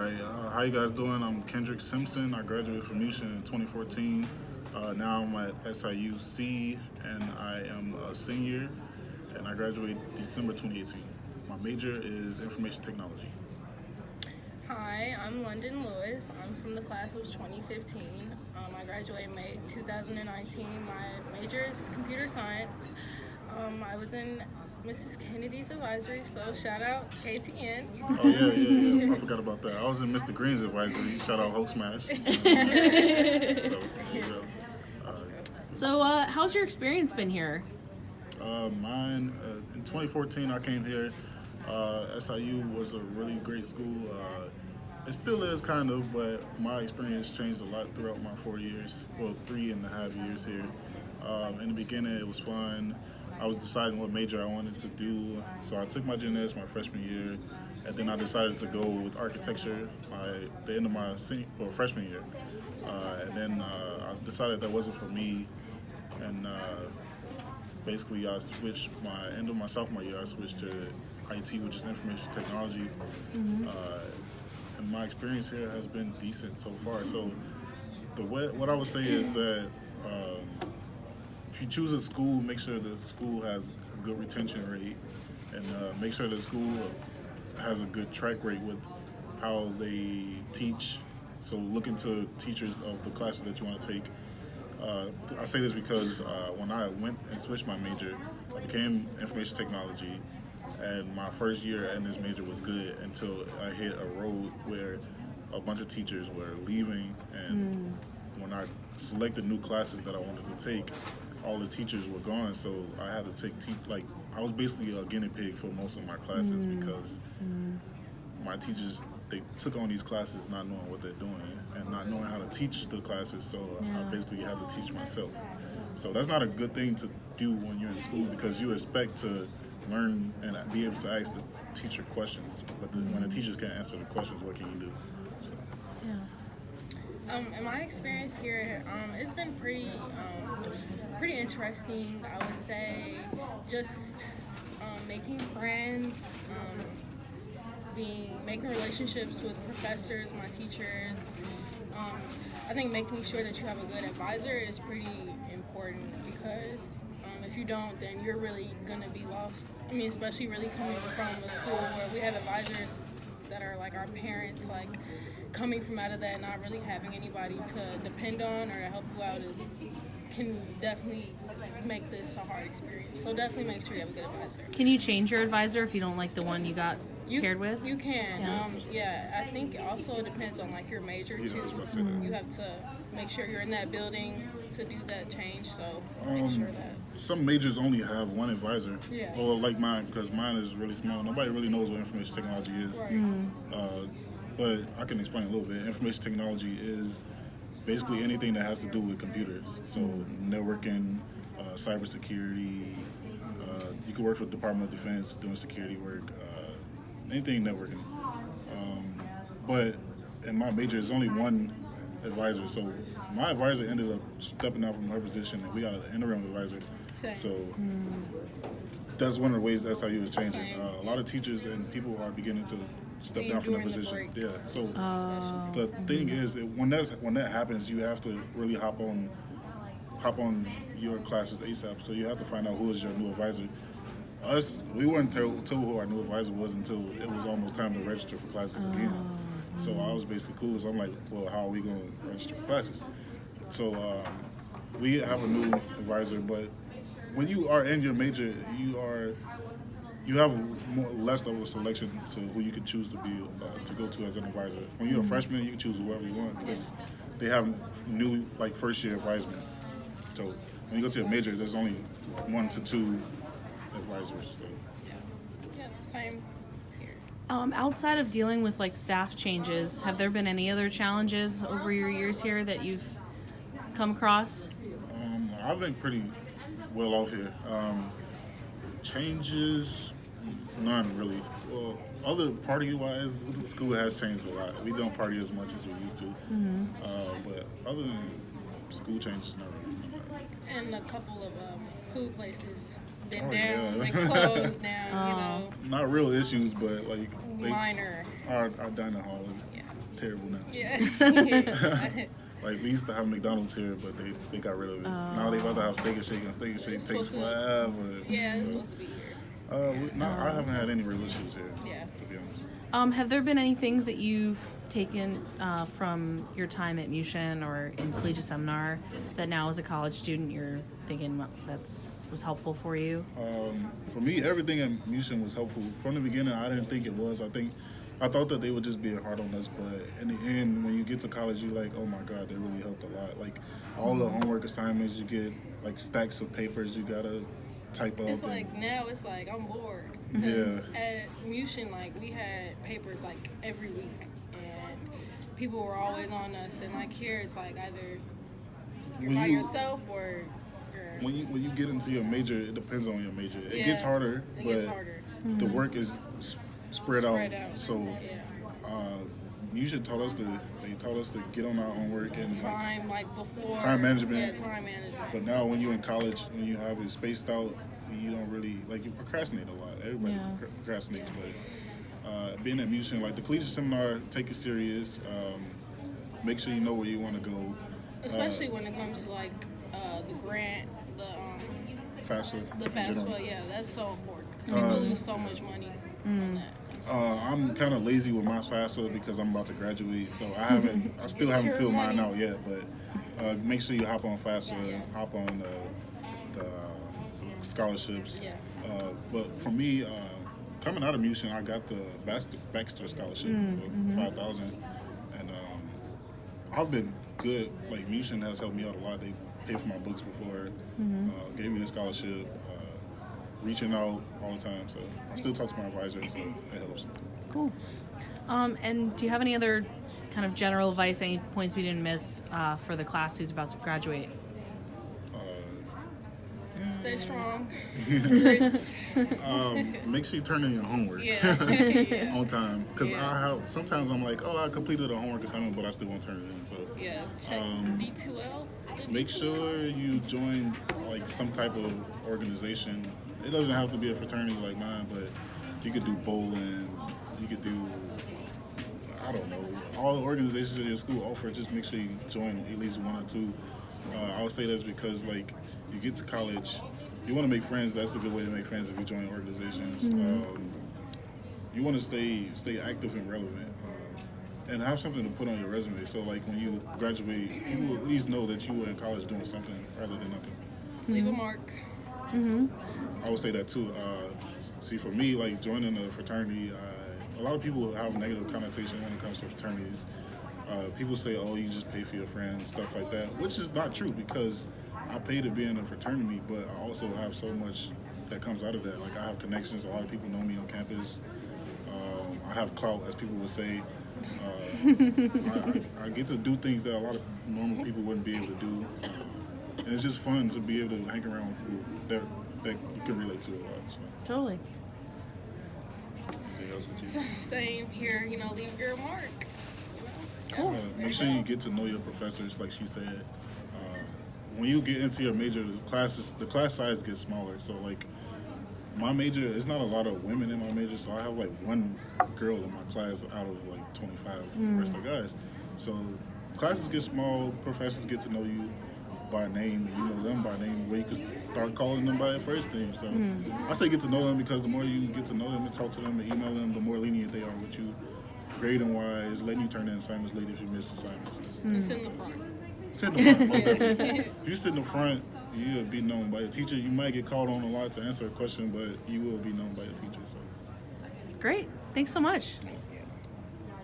right, how you guys doing? I'm Kendrick Simpson. I graduated from Houston in 2014. Now I'm at SIUC, and I am a senior, and I graduated December 2018. My major is information technology. Hi, I'm London Lewis. I'm from the class of 2015. I graduated May 2019. My major is computer science. I was in Mrs. Kennedy's advisory, so shout out KTN. Oh yeah. I forgot about that. I was in Mr. Green's advisory. Shout out Hulk Smash. So there you go. So, how's your experience been here? Mine in 2014, I came here. SIU was a really great school. It still is kind of, but my experience changed a lot throughout my 4 years. Well, 3.5 years here. In the beginning, it was fun. I was deciding what major I wanted to do, so I took my gen eds my freshman year, and then I decided to go with architecture the end of my freshman year. And then I decided that wasn't for me, and basically I switched end of my sophomore year. I switched to IT, which is information technology. And my experience here has been decent so far. So what I would say is that if you choose a school, make sure the school has a good retention rate, and make sure the school has a good track rate with how they teach. So look into teachers of the classes that you want to take. I say this because when I went and switched my major, I became information technology, and my first year in this major was good until I hit a road where a bunch of teachers were leaving, and when I selected new classes that I wanted to take, all the teachers were gone, so I had to take I was basically a guinea pig for most of my classes because my teachers, they took on these classes not knowing what they're doing and not knowing how to teach the classes, so I basically had to teach myself. So that's not a good thing to do when you're in school, because you expect to learn and be able to ask the teacher questions, but when the teachers can't answer the questions, what can you do? In my experience here, it's been pretty interesting. I would say just making friends, making relationships with professors, my teachers. I think making sure that you have a good advisor is pretty important, because if you don't, then you're really gonna be lost. I mean, especially really coming from a school where we have advisors that are like our parents, like coming from out of that, not really having anybody to depend on or to help you out can definitely make this a hard experience. So definitely make sure you have a good advisor. Can you change your advisor if you don't like the one you got paired with? You can. I think also it depends on like your major too. You have to make sure you're in that building to do that change. So make sure that. Some majors only have one advisor. Yeah. Or like mine, because mine is really small. Nobody really knows what information technology is. Right. But I can explain a little bit. Information technology is basically anything that has to do with computers. So networking, cybersecurity. You can work with the Department of Defense doing security work. Anything networking. But in my major, there's only one advisor. So my advisor ended up stepping out from her position, and we got an interim advisor. Same. So that's one of the ways SIU is changing. A lot of teachers and people are beginning to step down from their position. Yeah. So the thing is, when that happens, you have to really hop on your classes ASAP. So you have to find out who is your new advisor. We weren't told who our new advisor was until it was almost time to register for classes again. So I was basically clueless. I'm like, well, how are we going to register for classes? So we have a new advisor, but when you are in your major, you have less of a selection to who you can choose to be to go to as an advisor. When you're a freshman, you can choose whoever you want, because they have new first year advisement. So when you go to a major, there's only 1 to 2 advisors. So. Yeah, same here. Outside of dealing with staff changes, have there been any other challenges over your years here that you've come across? I've been pretty well off here. Changes, none really. Well, other party-wise, the school has changed a lot. We don't party as much as we used to. But other than school changes, not really. And a couple of food places been down, been closed down, Not real issues, but minor. Our dining hall is Yeah. terrible now. Yeah. Like we used to have McDonald's here, but they got rid of it. Now they about to have Steak and Shake, and Steak and Shake It's takes supposed to- forever. Yeah, it's So, supposed to be here. I haven't had any real issues here. Yeah. To be honest. Have there been any things that you've taken from your time at Mushin or in collegiate seminar that now as a college student you're thinking was helpful for you? For me, everything at Mushin was helpful. From the beginning, I didn't think it was. I thought that they would just be hard on us, but in the end, when you get to college, you're like, oh my God, they really helped a lot. Like all the homework assignments, you get like stacks of papers you gotta type up. It's like now it's like I'm bored. 'Cause Yeah. At Mushin, like we had papers like every week, and people were always on us. And like here, it's like either you're When by you- yourself or you're. When you get into your major, it depends on your major. It Yeah, gets harder, It but gets harder. the work is spread out. So yeah. You should taught us to get on our own work and like, Time like before. Time management. Yeah, time management. but now when you're in college, when you have it spaced out, you don't really like you procrastinate a lot. Everybody Yeah. procrastinates, but being at Mushin, like the collegiate seminar, take it serious. Make sure you know where you want to go. Especially when it comes to like the grant, FAFSA. the in FAFSA. general. Yeah, that's so important because people lose so much money on that. I'm kind of lazy with my FAFSA because I'm about to graduate, so I still haven't Your filled mine money. out yet. But make sure you hop on FAFSA, Yeah. hop on the scholarships. Yeah. But for me, coming out of Mushin, I got the Baxter scholarship for $5,000, and I've been good. Like Mushin has helped me out a lot. They paid for my books before, gave me a scholarship. Reaching out all the time, so I still talk to my advisor, so it helps. Cool. And do you have any other kind of general advice, any points we didn't miss for the class who's about to graduate? Stay strong. Grit. Make sure you turn in your homework Yeah. on time, because Yeah. sometimes I'm like, oh, I completed a homework assignment, but I still won't turn it in. So Yeah. Check D2L. make sure you join like some type of organization. It doesn't have to be a fraternity like mine, but you could do bowling. You could do, I don't know, all the organizations that your school offer. Just make sure you join at least one or two. I would say that's because like you get to college, you want to make friends. That's a good way to make friends if you join organizations. You want to stay active and relevant, and have something to put on your resume. So like when you graduate, you will at least know that you were in college doing something rather than nothing. Leave a mark. I would say that too. See, for me, like joining a fraternity, a lot of people have a negative connotation when it comes to fraternities. People say, "Oh, you just pay for your friends," stuff like that, which is not true because I pay to be in a fraternity, but I also have so much that comes out of that. Like I have connections. A lot of people know me on campus. I have clout, as people would say. I get to do things that a lot of normal people wouldn't be able to do. And it's just fun to be able to hang around with people that you can relate to a lot. So, Totally. anything else with you? Same here. Leave your mark. Cool. Make sure you get to know your professors, like she said. When you get into your major, the class size gets smaller. So like my major, it's not a lot of women in my major, so I have like one girl in my class out of like 25 rest of guys. So classes get small, professors get to know you by name, and you know them by name, where you can start calling them by their first name. So I say get to know them because the more you get to know them and talk to them and email them, the more lenient they are with you, grading wise, letting you turn in assignments late if you miss assignments. It's in the front. Sit in the front, most definitely. If you sit in the front, you'll be known by your teacher. You might get called on a lot to answer a question, but you will be known by your teacher. So. Great. Thanks so much.